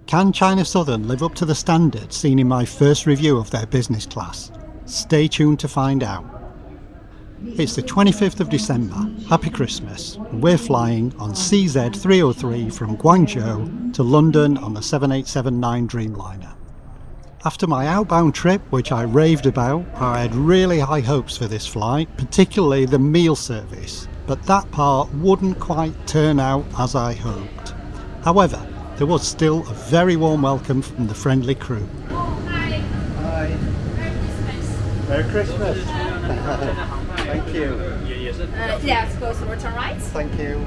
Can China Southern live up to the standards seen in my first review of their business class? Stay tuned to find out. It's the 25th of December, happy Christmas, and we're flying on CZ303 from Guangzhou to London on the 787-9 Dreamliner. After my outbound trip, which I raved about, I had really high hopes for this flight, particularly the meal service, but that part wouldn't quite turn out as I hoped. However, there was still a very warm welcome from the friendly crew. Hi. Hi. Merry Christmas. Merry Christmas. Thank you. Let's go through turn right. Thank you.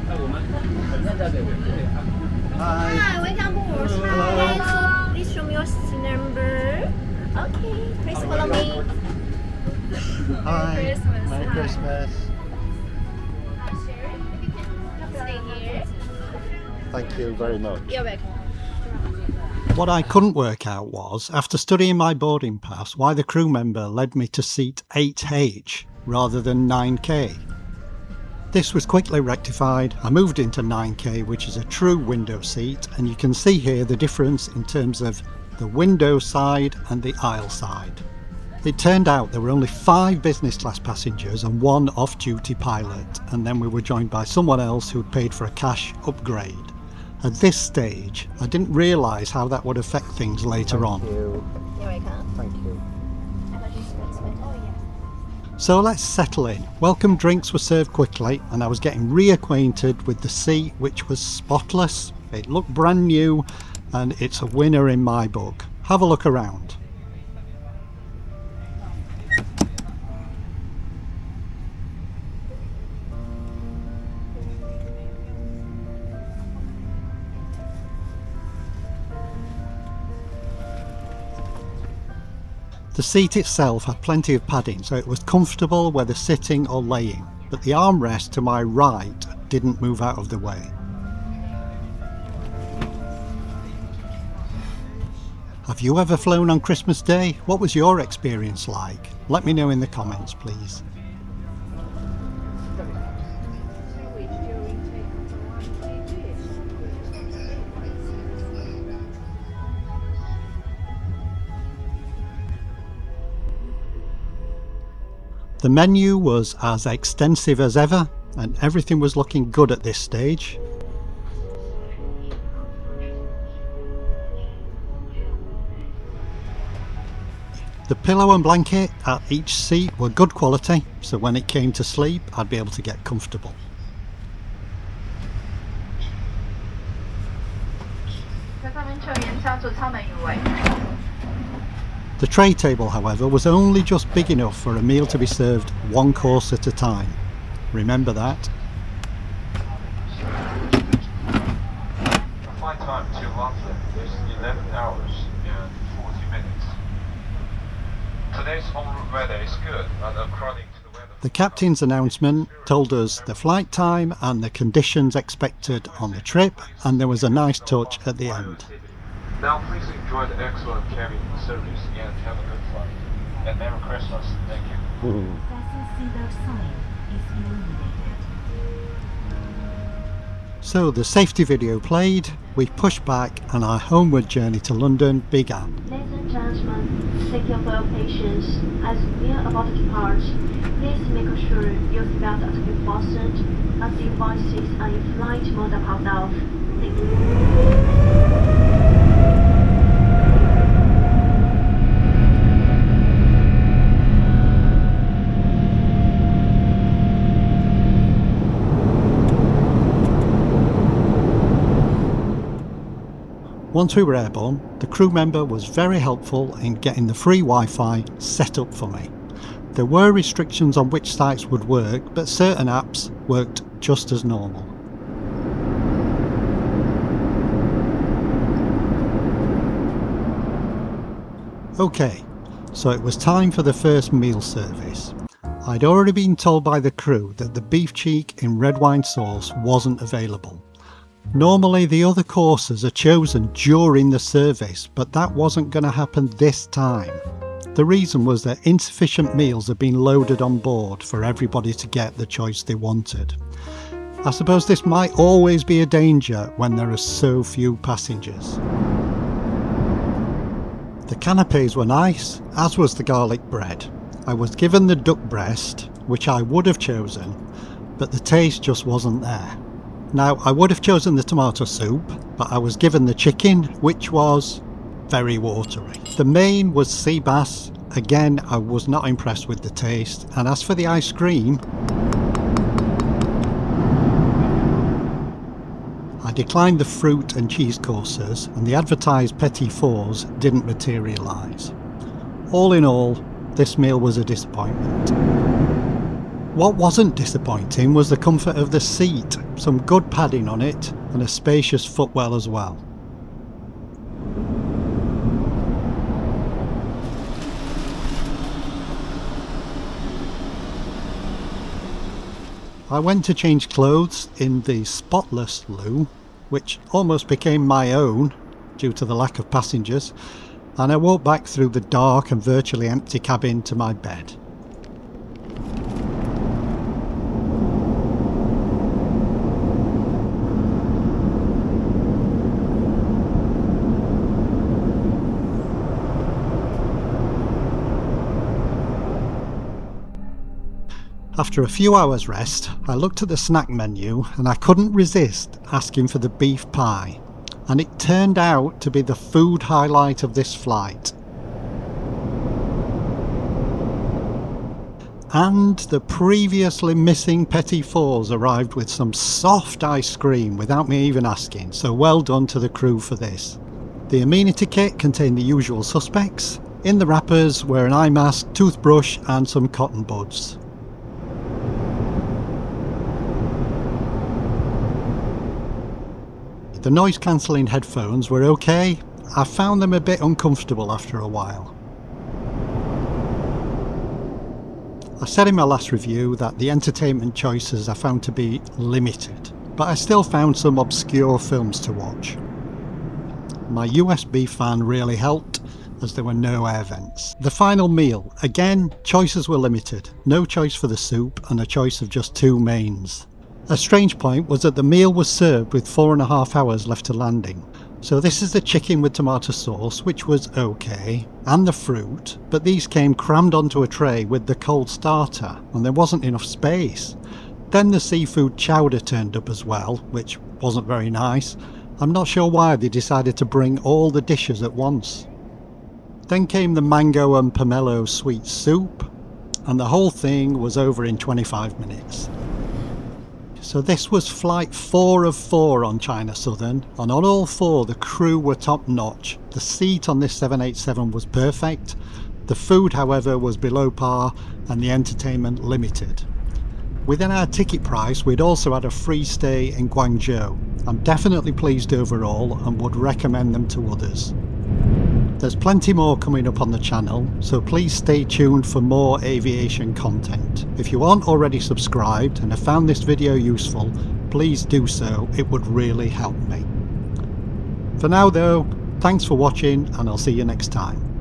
Hi, welcome aboard. Hi. Please show me your seat number. Okay, please follow me. Hi. Merry Christmas. Merry Christmas. Hi, Sherry. If you can stay here. Thank you very much. You're welcome. What I couldn't work out was, after studying my boarding pass, why the crew member led me to seat 8H rather than 9K. This was quickly rectified. I moved into 9K, which is a true window seat, and you can see here the difference in terms of the window side and the aisle side. It turned out there were only 5 business class passengers and 1 off-duty pilot, and then we were joined by someone else who'd paid for a cash upgrade. At this stage, I didn't realise how that would affect things later on. You're welcome. Thank you. Oh, yeah. So let's settle in. Welcome drinks were served quickly, and I was getting reacquainted with the seat, which was spotless. It looked brand new, and it's a winner in my book. Have a look around. The seat itself had plenty of padding, so it was comfortable whether sitting or laying, but the armrest to my right didn't move out of the way. Have you ever flown on Christmas Day? What was your experience like? Let me know in the comments, please. The menu was as extensive as ever, and everything was looking good at this stage. The pillow and blanket at each seat were good quality, so when it came to sleep, I'd be able to get comfortable. The tray table, however, was only just big enough for a meal to be served 1 course at a time. Remember that. The flight time to London is 11 hours and 40 minutes. Today's en route weather is good, and according to the weather... The captain's announcement told us the flight time and the conditions expected on the trip, and there was a nice touch at the end. Now please enjoy the excellent cabin service and have a good flight. And Merry Christmas. Thank you. So the safety video played, we pushed back, and our homeward journey to London began. Ladies and gentlemen, thank you for your patience. As we are about to depart, please make sure your seatbelt are to be fastened and the devices are in flight mode are powered off. Thank you. Once we were airborne, the crew member was very helpful in getting the free Wi-Fi set up for me. There were restrictions on which sites would work, but certain apps worked just as normal. Okay, so it was time for the first meal service. I'd already been told by the crew that the beef cheek in red wine sauce wasn't available. Normally the other courses are chosen during the service, but that wasn't going to happen this time. The reason was that insufficient meals had been loaded on board for everybody to get the choice they wanted. I suppose this might always be a danger when there are so few passengers. The canapes were nice, as was the garlic bread. I was given the duck breast, which I would have chosen, but the taste just wasn't there. Now, I would have chosen the tomato soup, but I was given the chicken, which was very watery. The main was sea bass. Again, I was not impressed with the taste. And as for the ice cream, I declined the fruit and cheese courses, and the advertised petit fours didn't materialise. All in all, this meal was a disappointment. What wasn't disappointing was the comfort of the seat, some good padding on it, and a spacious footwell as well. I went to change clothes in the spotless loo, which almost became my own due to the lack of passengers, and I walked back through the dark and virtually empty cabin to my bed. After a few hours rest, I looked at the snack menu and I couldn't resist asking for the beef pie, and it turned out to be the food highlight of this flight. And the previously missing petit fours arrived with some soft ice cream without me even asking, so well done to the crew for this. The Amenity Kit contained the usual suspects. In the wrappers were an eye mask, toothbrush and some cotton buds. The noise cancelling headphones were okay. I found them a bit uncomfortable after a while. I said in my last review that the entertainment choices I found to be limited, but I still found some obscure films to watch. My USB fan really helped, as there were no air vents. The final meal, again, choices were limited. No choice for the soup and a choice of just two mains. A strange point was that the meal was served with 4.5 hours left to landing. So this is the chicken with tomato sauce, which was okay, and the fruit, but these came crammed onto a tray with the cold starter, and there wasn't enough space. Then the seafood chowder turned up as well, which wasn't very nice. I'm not sure why they decided to bring all the dishes at once. Then came the mango and pomelo sweet soup, and the whole thing was over in 25 minutes. So this was flight 4 of 4 on China Southern, and on all 4 the crew were top notch. The seat on this 787 was perfect. The food, however, was below par and the entertainment limited. Within our ticket price, we'd also had a free stay in Guangzhou. I'm definitely pleased overall and would recommend them to others. There's plenty more coming up on the channel, so please stay tuned for more aviation content. If you aren't already subscribed and have found this video useful, please do so, it would really help me. For now though, thanks for watching and I'll see you next time.